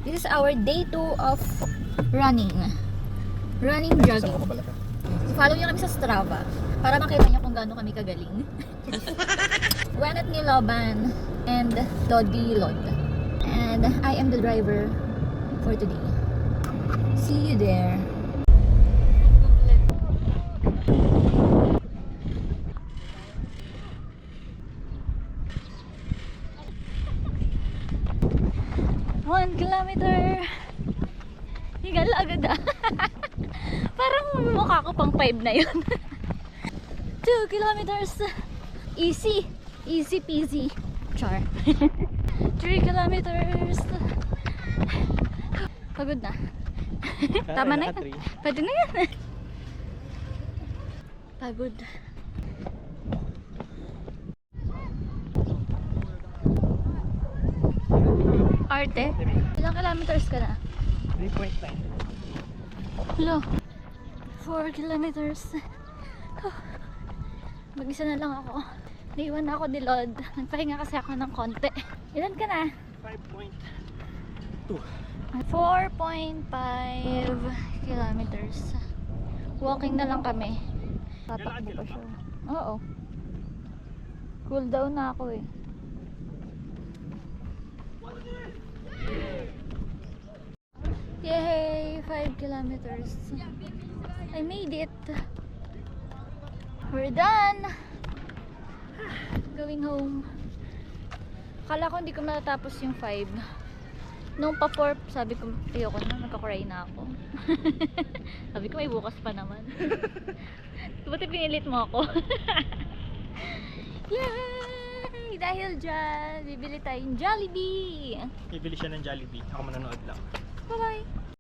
This is our day 2 of running. Running jogging. Follow nyo kami sa Strava para makita nyo kung gaano kami kagaling. Wenet Niloban and Dodi Lod. And I am the driver for today. See you there. One kilometer. Higala agad ah. Parang mukha ko pang 5 na yun. 2 kilometers. Easy. Easy peasy. Char. 3 kilometers. Pagod na. Tama na yan. Pwede na yan. Pagod. Arte? Ilang kilometers ka na? 3.9. Hello. 4 kilometers. Mag-isa na lang ako. Naiwan na ako ni Lord. Nagpahinga kasi ako ng konti. Ilan ka na? 5.2. 4.5 kilometers. Walking na lang kami. Tatakbo pa siya. Oo. Cool down na ako eh. Yay! 5 kilometers. I made it. We're done. Going home. Akala ko hindi ko matatapos yung 5. Nung pa 4, sabi ko ayoko na, nagka-cry na ako. Sabi ko may bukas pa naman. Buti pinilit mo ako. Yay! Dahil dyan, bibili tayong Jollibee. Bibili siya ng Jollibee. Ako manonood lang. Bye-bye.